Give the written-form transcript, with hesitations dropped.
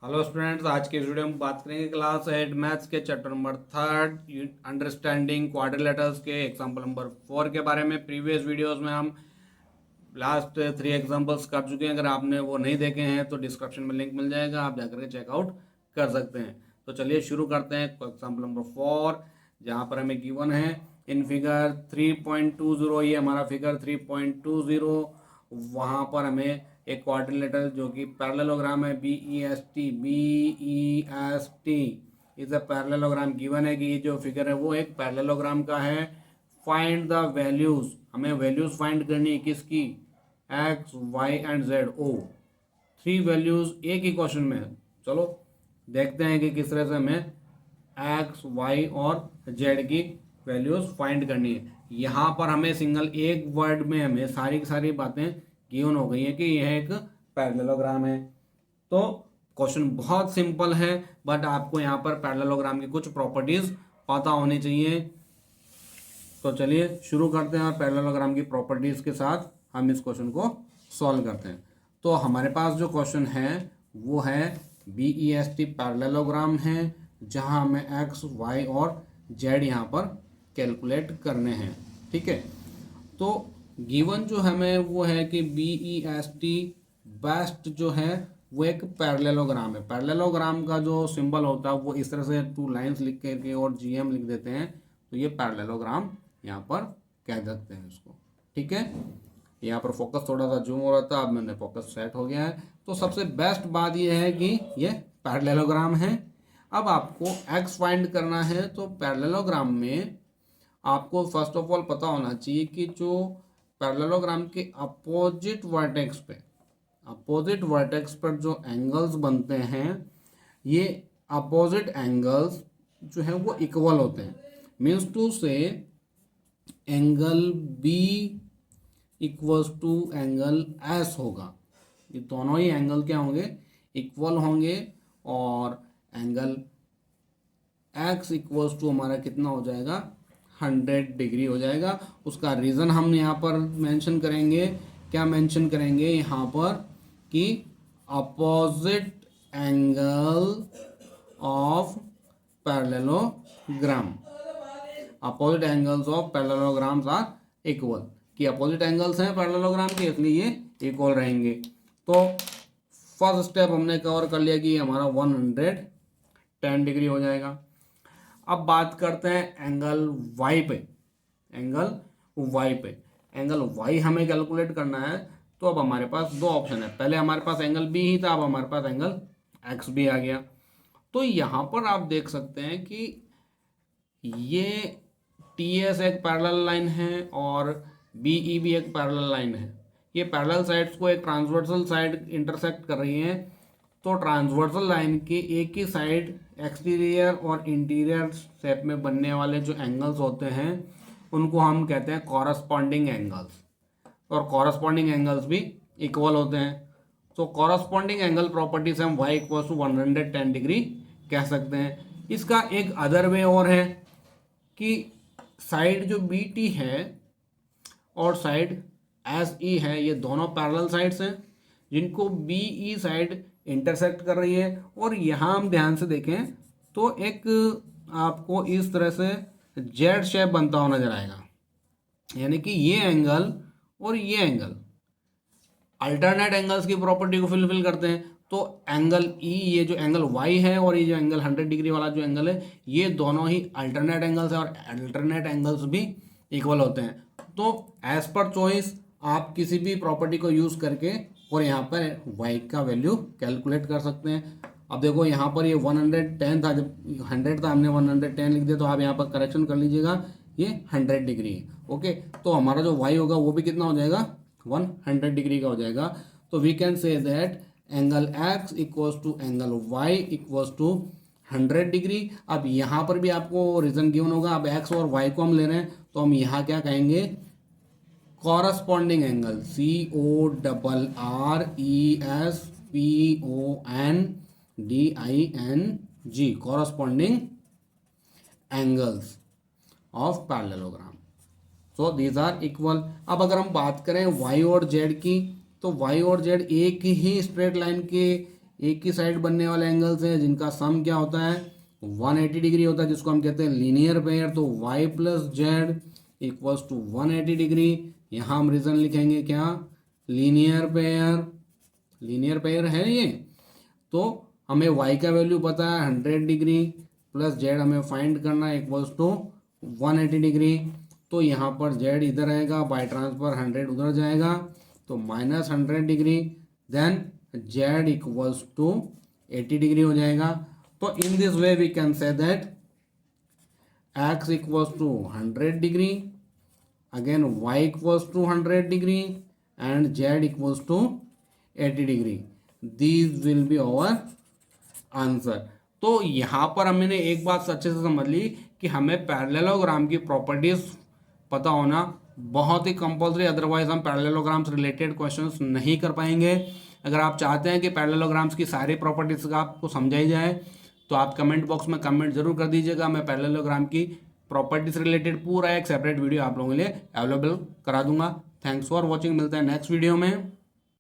Hello students, आज के video में बात करेंगे क्लास 8 मैथ्स के चैप्टर नंबर 3 अंडरस्टैंडिंग क्वाड्रिलेटरल्स के एग्जाम्पल नंबर 4 के बारे में। प्रीवियस वीडियोस में हम लास्ट 3 एग्जाम्पल्स कर चुके हैं। अगर आपने वो नहीं देखे हैं तो डिस्क्रिप्शन में लिंक मिल जाएगा, आप जाकर के चेकआउट कर सकते हैं। तो चलिए शुरू करते हैं एग्जाम्पल नंबर 4, जहाँ पर हमें गिवन है इन फिगर 3.20। ये हमारा फिगर 3.20, वहाँ पर हमें एक क्वाड्रिलेटरल जो कि पैरेललोग्राम है, B E S T is a parallelogram given है कि ये जो फिगर है वो एक पैरेललोग्राम का है। फाइंड द वैल्यूज, हमें वैल्यूज फाइंड करनी है किसकी, एक्स वाई एंड जेड। ओ 3 वैल्यूज एक ही क्वेश्चन में है। चलो देखते हैं कि किस तरह से हमें एक्स वाई और जेड की वैल्यूज फाइंड करनी है। यहाँ पर हमें सिंगल एक वर्ड में हमें सारी की सारी बातें गिवन हो गई है कि यह एक पैरेललोग्राम है। तो क्वेश्चन बहुत सिंपल है, बट आपको यहाँ पर पैरेललोग्राम की कुछ प्रॉपर्टीज पता होनी चाहिए। तो चलिए शुरू करते हैं और पैरेललोग्राम की प्रॉपर्टीज के साथ हम इस क्वेश्चन को सॉल्व करते हैं। तो हमारे पास जो क्वेश्चन है वो है BEST पैरेललोग्राम है, जहां हमें एक्स वाई और जेड यहाँ पर कैलकुलेट करने हैं। ठीक है, तो गिवन जो हमें वो है कि BEST बेस्ट जो है वो एक पैरेललोग्राम है। पैरेललोग्राम का जो सिंबल होता है वो इस तरह से 2 लाइंस लिख करके और GM लिख देते हैं, तो ये पैरेललोग्राम यहाँ पर कह सकते हैं इसको। ठीक है, यहाँ पर फोकस थोड़ा सा जूम हो रहा था, अब मैंने फोकस सेट हो गया है। तो सबसे बेस्ट बात यह है कि ये पैरेललोग्राम है। अब आपको एक्स फाइंड करना है, तो पैरेललोग्राम में आपको फर्स्ट ऑफ ऑल पता होना चाहिए कि जो पैरेललोग्राम के अपोजिट वर्टेक्स पर जो एंगल्स बनते हैं, ये अपोजिट एंगल्स जो है वो इक्वल होते हैं। Means to say angle B equals to angle S होगा। ये दोनों ही एंगल क्या होंगे, इक्वल होंगे। और एंगल एक्स इक्वल्स टू हमारा कितना हो जाएगा, 100 डिग्री हो जाएगा। उसका रीज़न हम यहाँ पर मेंशन करेंगे। क्या मेंशन करेंगे यहाँ पर कि opposite angle of parallelogram, opposite angles of parallelograms are equal, कि अपोजिट एंगल्स हैं पैरेललोग्राम के, इसलिए ये इक्वल रहेंगे। तो फर्स्ट स्टेप हमने कवर कर लिया कि हमारा 110 डिग्री हो जाएगा। अब बात करते हैं एंगल वाई पे। एंगल वाई हमें कैलकुलेट करना है। तो अब हमारे पास 2 ऑप्शन है। पहले हमारे पास एंगल बी ही था, अब हमारे पास एंगल एक्स भी आ गया। तो यहाँ पर आप देख सकते हैं कि ये TS एक पैरेलल लाइन है और BE भी एक पैरेलल लाइन है। ये पैरेलल साइड्स को एक ट्रांसवर्सल साइड इंटरसेक्ट कर रही है। तो ट्रांसवर्सल लाइन के एक ही साइड एक्सटीरियर और इंटीरियर शेप में बनने वाले जो एंगल्स होते हैं उनको हम कहते हैं कॉरस्पॉन्डिंग एंगल्स, और कॉरस्पॉन्डिंग एंगल्स भी इक्वल होते हैं। तो कॉरस्पॉन्डिंग एंगल प्रॉपर्टी से हम y इक्वल टू 110 डिग्री कह सकते हैं। इसका एक अदर वे और है कि साइड जो BT है और साइड SE है, ये दोनों पैरेलल साइड्स हैं जिनको BE साइड इंटरसेक्ट कर रही है। और यहाँ हम ध्यान से देखें तो एक आपको इस तरह से जेड शेप बनता हुआ नजर आएगा, यानी कि ये एंगल और ये एंगल अल्टरनेट एंगल्स की प्रॉपर्टी को फुलफिल करते हैं। तो एंगल E, ये जो एंगल Y है, और ये जो एंगल 100 डिग्री वाला जो एंगल है, ये दोनों ही अल्टरनेट एंगल्स है और अल्टरनेट एंगल्स भी इक्वल होते हैं। तो एज पर चॉइस आप किसी भी प्रॉपर्टी को यूज़ करके और यहाँ पर y का वैल्यू कैलकुलेट कर सकते हैं। अब देखो यहाँ पर ये 110 था, जब 100 था हमने 110 लिख दिया, तो आप यहाँ पर करेक्शन कर लीजिएगा, ये 100 डिग्री है। ओके, तो हमारा जो y होगा वो भी कितना हो जाएगा, 100 डिग्री का हो जाएगा। तो we can say that angle x equals to angle y equals to 100 degree. अब यहाँ पर भी आपको रीजन गिवन होगा। अब x और y को हम ले रहे हैं, तो हम यहाँ क्या कहेंगे, corresponding angle CORRESPONDING, corresponding angles of parallelogram. So these are equal. अब अगर हम बात करें y और z की, तो y और z एक ही स्ट्रेट लाइन के एक ही साइड बनने वाले एंगल्स हैं जिनका सम क्या होता है 180 डिग्री होता है, जिसको हम कहते हैं लीनियर पेयर। तो y plus z equals to 180 degree. यहाँ हम रीजन लिखेंगे क्या, लीनियर पेयर। लीनियर पेयर है ये। तो हमें y का वैल्यू पता है 100 डिग्री प्लस जेड हमें फाइंड करना है इक्वल्स टू 180 डिग्री। तो यहाँ पर z इधर आएगा, बाय ट्रांसफर 100 उधर जाएगा, तो minus 100 degree, then z equals to 80 degree हो जाएगा। तो in this way we can say that x equals to 100 degree, again y equals to 100 degree and z equals to 80 degree. These will be our answer. तो यहाँ पर हमने एक बात अच्छे से समझ ली कि हमें पैरेललोग्राम की प्रॉपर्टीज पता होना बहुत ही कंपल्सरी, अदरवाइज हम पैरेललोग्राम से रिलेटेड क्वेश्चंस नहीं कर पाएंगे। अगर आप चाहते हैं कि पैरेललोग्राम्स की सारी प्रॉपर्टीज का आपको समझाई जाए तो आप कमेंट बॉक्स में कमेंट जरूर कर दीजिएगा। मैं पैरेललोग्राम की प्रॉपर्टीज रिलेटेड पूरा एक सेपरेट वीडियो आप लोगों के लिए अवेलेबल करा दूंगा। थैंक्स फॉर वॉचिंग, मिलते हैं नेक्स्ट वीडियो में।